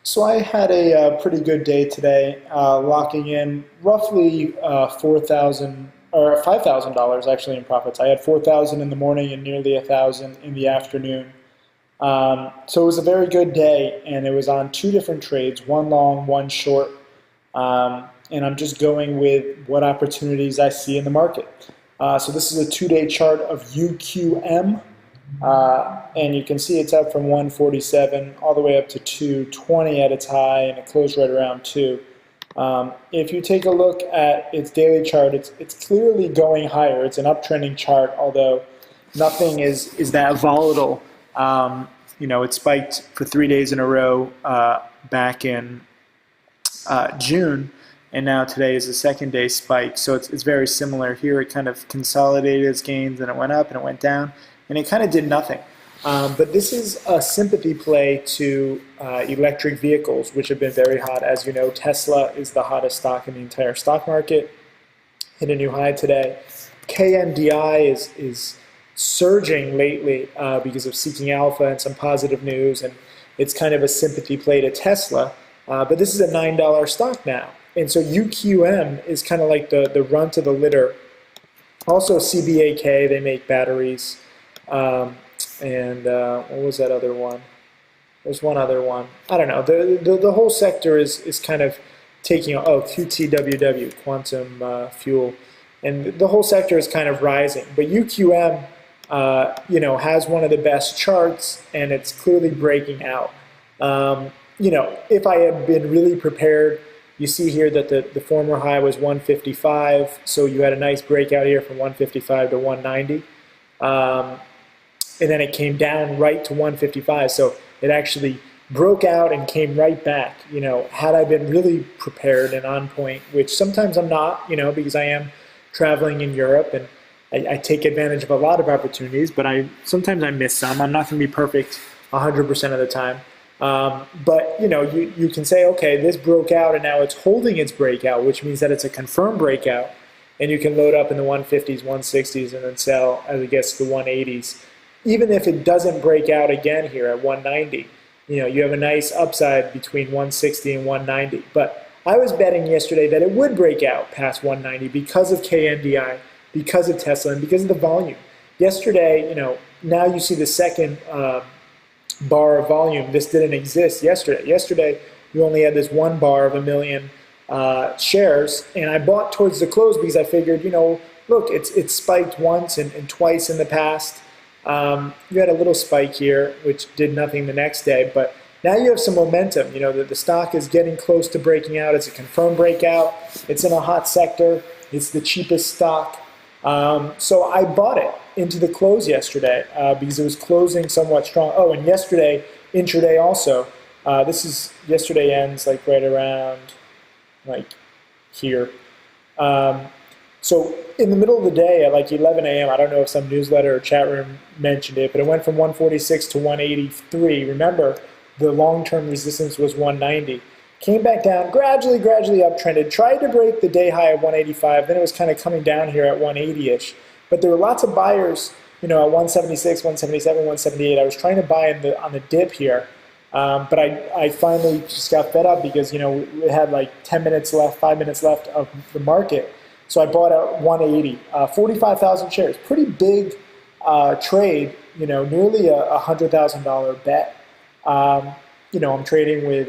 So I had a pretty good day today, locking in roughly 4,000 or $5,000 actually in profits. I had 4,000 in the morning and nearly 1,000 in the afternoon. So it was a very good day, and it was on two different trades, one long, one short. And I'm just going with what opportunities I see in the market. So this is a 2-day chart of UQM. And you can see it's up from 147 all the way up to 220 at its high, and it closed right around 2. If you take a look at its daily chart, it's clearly going higher. It's an uptrending chart, although nothing is that volatile. It spiked for 3 days in a row back in June, and now today is the second day spike. So it's very similar here. It kind of consolidated its gains, and it went up and it went down, and it kind of did nothing. But this is a sympathy play to electric vehicles, which have been very hot. As you know, Tesla is the hottest stock in the entire stock market. Hit a new high today. KNDI is surging lately because of Seeking Alpha and some positive news, and it's kind of a sympathy play to Tesla. But this is a $9 stock now. And so UQM is kind of like the runt of the litter. Also CBAK, they make batteries. And what was that other one? There's one other one. I don't know. The whole sector is kind of taking, QTWW, Quantum Fuel. And the whole sector is kind of rising. But UQM, has one of the best charts, and it's clearly breaking out. If I had been really prepared, you see here that the former high was 155, so you had a nice breakout here from 155 to 190. And then it came down right to 155, so it actually broke out and came right back. Had I been really prepared and on point, which sometimes I'm not, because I am traveling in Europe, and I take advantage of a lot of opportunities, but sometimes I miss some. I'm not going to be perfect 100% of the time. But you can say, okay, this broke out and now it's holding its breakout, which means that it's a confirmed breakout, and you can load up in the 150s, 160s, and then sell as it gets to the 180s. Even if it doesn't break out again here at 190, you have a nice upside between 160 and 190. But I was betting yesterday that it would break out past 190 because of KNDI, because of Tesla, and because of the volume. Yesterday, now you see the second bar of volume. This didn't exist yesterday. Yesterday, you only had this one bar of 1 million shares, and I bought towards the close because I figured, look, it's spiked once and twice in the past. You had a little spike here, which did nothing the next day, but now you have some momentum. The stock is getting close to breaking out. It's a confirmed breakout. It's in a hot sector. It's the cheapest stock. So I bought it into the close yesterday because it was closing somewhat strong. Oh, and yesterday, intraday also. Yesterday ends like right around like here. So in the middle of the day at like 11 a.m., I don't know if some newsletter or chat room mentioned it, but it went from 146 to 183. Remember, the long-term resistance was 190. Came back down, gradually uptrended, tried to break the day high of 185, then it was kind of coming down here at 180-ish. But there were lots of buyers, at 176, 177, 178. I was trying to buy on the dip here, but I finally just got fed up because, we had like 10 minutes left, 5 minutes left of the market. So I bought at 180, 45,000 shares. Pretty big trade, nearly a $100,000 bet. I'm trading with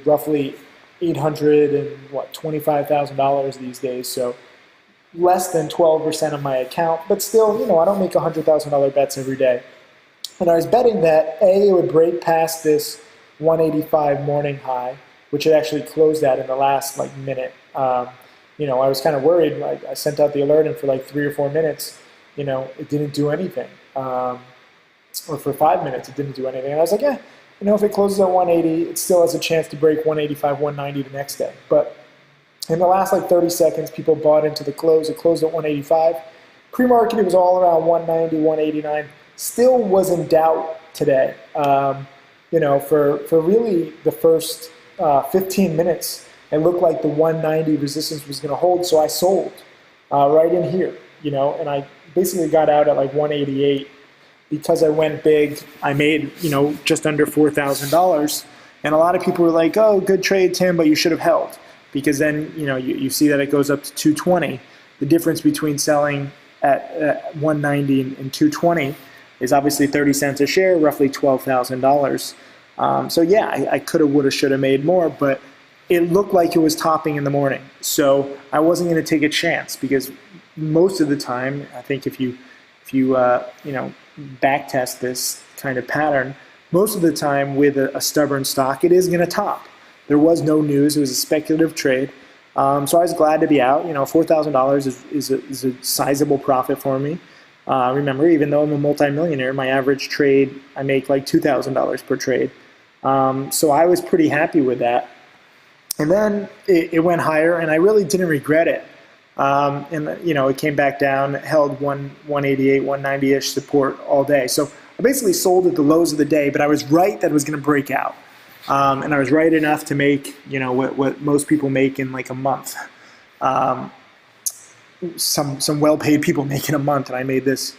roughly $825,000 these days, so less than 12% of my account. But still, I don't make $100,000 bets every day. And I was betting that it would break past this 185 morning high, which it actually closed at in the last minute. I was kind of worried. I sent out the alert, and for 3 or 4 minutes, it didn't do anything. Or for 5 minutes, it didn't do anything. And I was like, if it closes at 180, it still has a chance to break 185, 190 the next day. But in the last 30 seconds, people bought into the close. It closed at 185. Pre-market, it was all around 190, 189. Still was in doubt today. For really the first 15 minutes, it looked like the 190 resistance was going to hold, so I sold right in here, and I basically got out at 188. Because I went big, I made, just under $4,000, And a lot of people were like, oh, good trade, Tim, but you should have held. Because then, you see that it goes up to 220. The difference between selling at 190 and 220 is obviously 30 cents a share, roughly $12,000. So yeah, I could have, would have, should have made more, but it looked like it was topping in the morning. So I wasn't going to take a chance, because most of the time, I think if you back test this kind of pattern, most of the time with a stubborn stock, it is going to top. There was no news. It was a speculative trade. So I was glad to be out. $4,000 is a sizable profit for me. Remember, even though I'm a multimillionaire, my average trade, I make like $2,000 per trade. So I was pretty happy with that. And then it went higher, and I really didn't regret it. And it came back down, held 188, 190-ish support all day. So I basically sold at the lows of the day, but I was right that it was going to break out. And I was right enough to make, what most people make in like a month. Some well-paid people make in a month, and I made this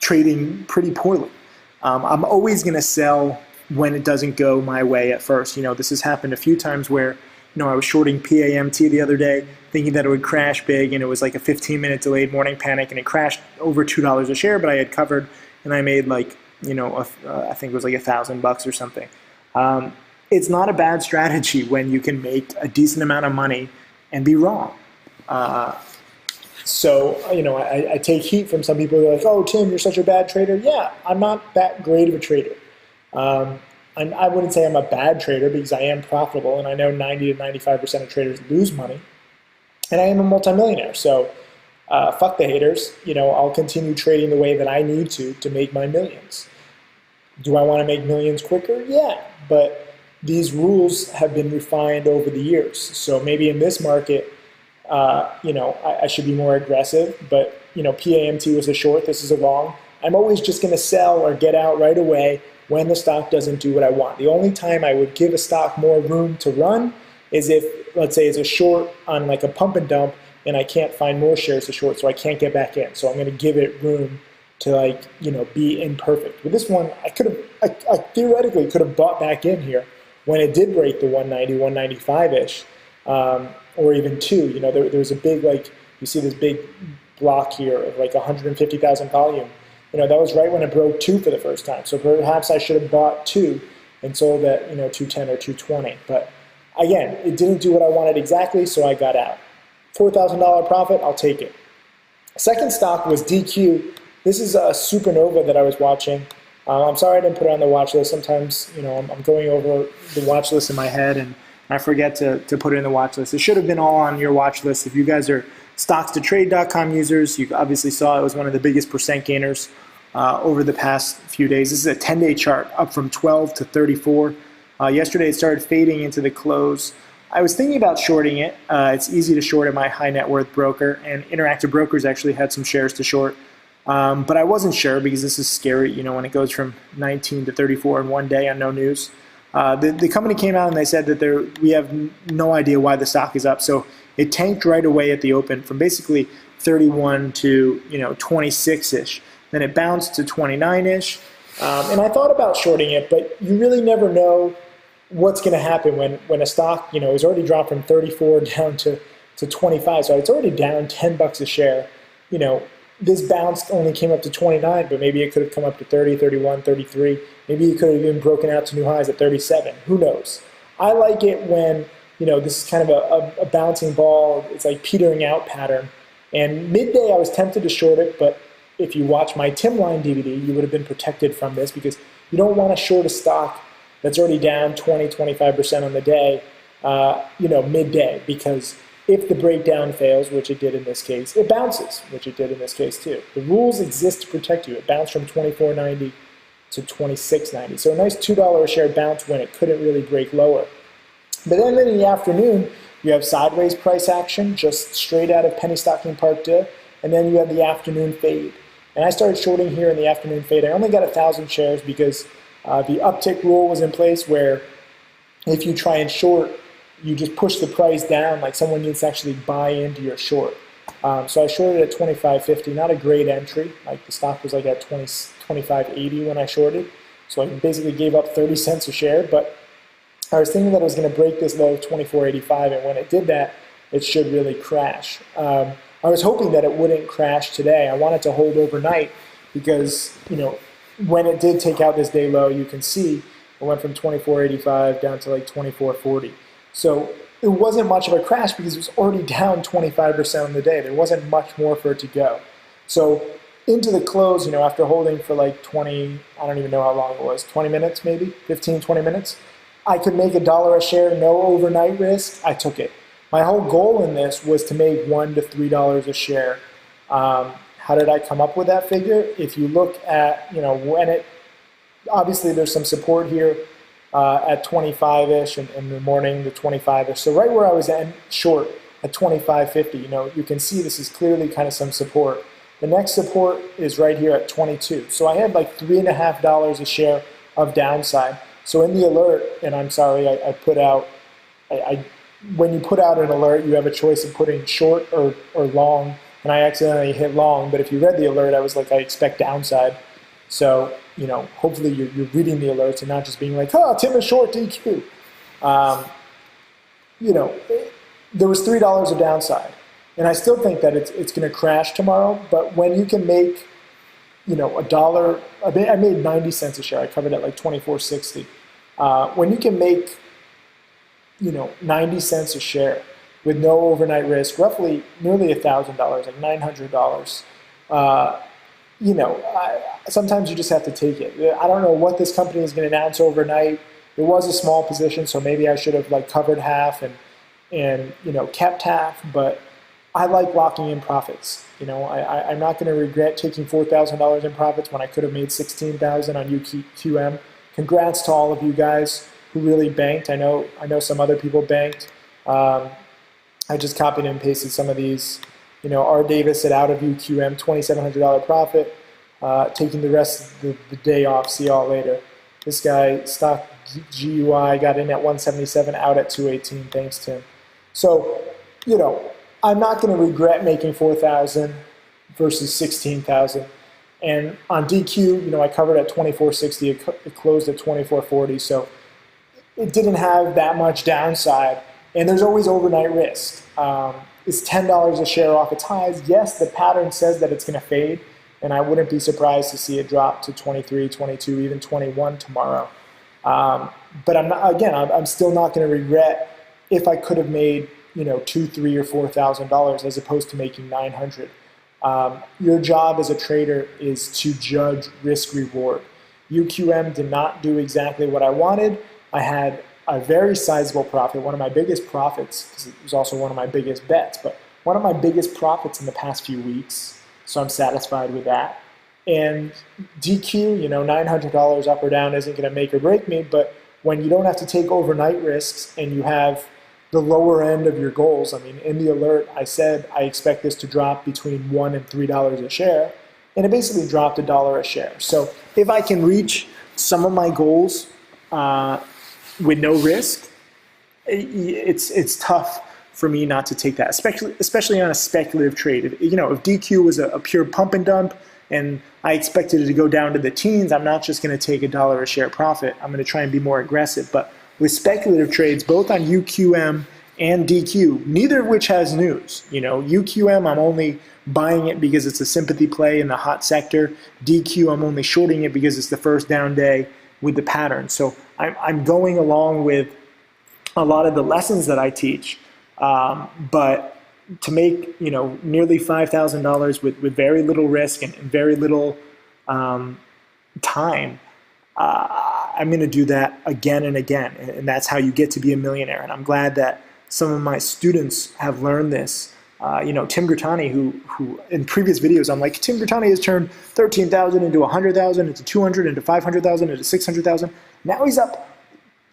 trading pretty poorly. I'm always going to sell when it doesn't go my way at first. This has happened a few times where, I was shorting PAMT the other day, thinking that it would crash big, and it was like a 15-minute delayed morning panic, and it crashed over $2 a share, but I had covered, and I made like, I think it was like $1,000 or something. It's not a bad strategy when you can make a decent amount of money and be wrong. So I take heat from some people who are like, oh, Tim, you're such a bad trader. Yeah, I'm not that great of a trader. I wouldn't say I'm a bad trader, because I am profitable, and I know 90 to 95% of traders lose money. And I am a multimillionaire, so fuck the haters. I'll continue trading the way that I need to make my millions. Do I want to make millions quicker? Yeah, but these rules have been refined over the years. So maybe in this market, I should be more aggressive, but PAMT was a short, this is a long. I'm always just going to sell or get out right away when the stock doesn't do what I want. The only time I would give a stock more room to run is if, let's say, it's a short on like a pump and dump, and I can't find more shares to short, so I can't get back in. So I'm going to give it room to be imperfect. With this one, I theoretically could have bought back in here when it did break the 190, 195-ish, or even two. There was a big, you see this big block here of like 150,000 volume. That was right when it broke two for the first time. So perhaps I should have bought two and sold at 210 or 220. But again, it didn't do what I wanted exactly, so I got out. $4,000 profit, I'll take it. Second stock was DQ. This is a supernova that I was watching. I'm sorry I didn't put it on the watch list. Sometimes I'm going over the watch list in my head, and I forget to put it in the watch list. It should have been all on your watch list. If you guys are StocksToTrade.com users, you obviously saw it was one of the biggest percent gainers over the past few days. This is a 10-day chart, up from 12 to 34. Yesterday it started fading into the close. I was thinking about shorting it. It's easy to short at my high net worth broker, and Interactive Brokers actually had some shares to short. But I wasn't sure, because this is scary, when it goes from 19 to 34 in one day on no news. The company came out and they said that we have no idea why the stock is up. So it tanked right away at the open from basically 31 to 26-ish. Then it bounced to 29-ish. And I thought about shorting it, but you really never know what's going to happen when a stock is already dropped from 34 down to 25. So it's already down $10 a share. This bounce only came up to 29, but maybe it could have come up to 30, 31, 33. Maybe it could have even broken out to new highs at 37. Who knows? I like it when, this is kind of a bouncing ball. It's like petering out pattern. And midday, I was tempted to short it, but if you watch my Tim Line DVD, you would have been protected from this, because you don't want to short a stock that's already down 20, 25% on the day, midday, because if the breakdown fails, which it did in this case, it bounces, which it did in this case too. The rules exist to protect you. It bounced from $24.90 to $26.90. So a nice $2 a share bounce when it couldn't really break lower. But then in the afternoon, you have sideways price action, just straight out of penny stocking part 2, and then you have the afternoon fade. And I started shorting here in the afternoon fade. I only got 1,000 shares because the uptick rule was in place, where if you try and short, you just push the price down, like someone needs to actually buy into your short. So I shorted at 25.50, not a great entry. Like the stock was like at 25.80 when I shorted. So I basically gave up 30 cents a share, but I was thinking that it was going to break this low of 24.85, and when it did that, it should really crash. I was hoping that it wouldn't crash today. I wanted to hold overnight because, when it did take out this day low, you can see it went from 24.85 down to like 24.40. So it wasn't much of a crash because it was already down 25% on the day. There wasn't much more for it to go. So into the close, after holding for like 20, I don't even know how long it was, 20 minutes maybe, 15, 20 minutes, I could make $1 a share, no overnight risk. I took it. My whole goal in this was to make $1 to $3 a share. How did I come up with that figure? If you look at, when it, obviously there's some support here at 25-ish in the morning, the 25-ish. So right where I was at short at 25.50, you can see this is clearly kind of some support. The next support is right here at 22. So I had like $3.50 a share of downside. So in the alert, and I'm sorry, I put out, when you put out an alert, you have a choice of putting short or long, and I accidentally hit long, but if you read the alert, I was like, I expect downside. So, hopefully you're reading the alerts and not just being like, oh, Tim is short DQ. There was $3 of downside. And I still think that it's going to crash tomorrow, but when you can make, $1, I made 90 cents a share. I covered at like 24.60. When you can make, 90 cents a share with no overnight risk, roughly nearly $1,000, like $900, sometimes you just have to take it. I don't know what this company is going to announce overnight. It was a small position, so maybe I should have like covered half and kept half, but I like locking in profits. I'm not going to regret taking $4,000 in profits when I could have made $16,000 on UQM. Congrats to all of you guys who really banked. I know some other people banked. I just copied and pasted some of these. R. Davis said out of UQM, $2,700 profit, taking the rest of the day off. See y'all later. This guy, Stock GUI, got in at 177, out at 218. Thanks, Tim. So, I'm not going to regret making $4,000 versus $16,000. And on DQ, I covered at 24.60. It closed at 24.40. So it didn't have that much downside. And there's always overnight risk. It's $10 a share off its highs. Yes, the pattern says that it's going to fade. And I wouldn't be surprised to see it drop to 23, 22, even 21 tomorrow. But I'm still not going to regret if I could have made $2,000, $3,000, or $4,000 as opposed to making $900. Your job as a trader is to judge risk reward. UQM did not do exactly what I wanted. I had a very sizable profit, one of my biggest profits, because it was also one of my biggest bets, but one of my biggest profits in the past few weeks. So I'm satisfied with that. And DQ, $900 up or down isn't going to make or break me, but when you don't have to take overnight risks and you have the lower end of your goals, in the alert, I said I expect this to drop between $1 and $3 a share, and it basically dropped $1 a share. So if I can reach some of my goals with no risk, it's tough for me not to take that, especially on a speculative trade. If DQ was a pure pump and dump and I expected it to go down to the teens, I'm not just going to take $1 a share profit. I'm going to try and be more aggressive. But with speculative trades, both on UQM and DQ, neither of which has news. UQM, I'm only buying it because it's a sympathy play in the hot sector. DQ, I'm only shorting it because it's the first down day with the pattern. So I'm going along with a lot of the lessons that I teach. But to make nearly $5,000 with very little risk and very little time, I'm going to do that again and again, and that's how you get to be a millionaire. And I'm glad that some of my students have learned this. Tim Grittani, who in previous videos I'm like, Tim Grittani has turned 13,000 into 100,000 into 200 into 500,000 into 600,000. Now he's up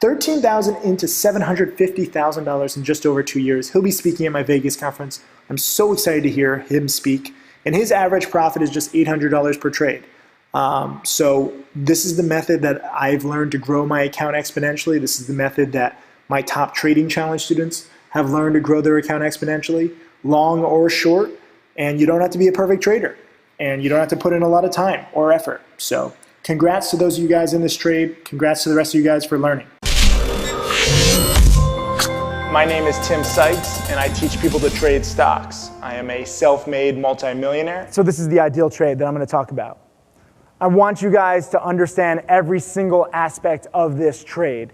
13,000 into $750,000 in just over 2 years. He'll be speaking at my Vegas conference. I'm so excited to hear him speak. And his average profit is just $800 per trade. So this is the method that I've learned to grow my account exponentially. This is the method that my top trading challenge students have learned to grow their account exponentially, long or short. And you don't have to be a perfect trader. And you don't have to put in a lot of time or effort. So congrats to those of you guys in this trade. Congrats to the rest of you guys for learning. My name is Tim Sykes, and I teach people to trade stocks. I am a self-made multimillionaire. So this is the ideal trade that I'm going to talk about. I want you guys to understand every single aspect of this trade.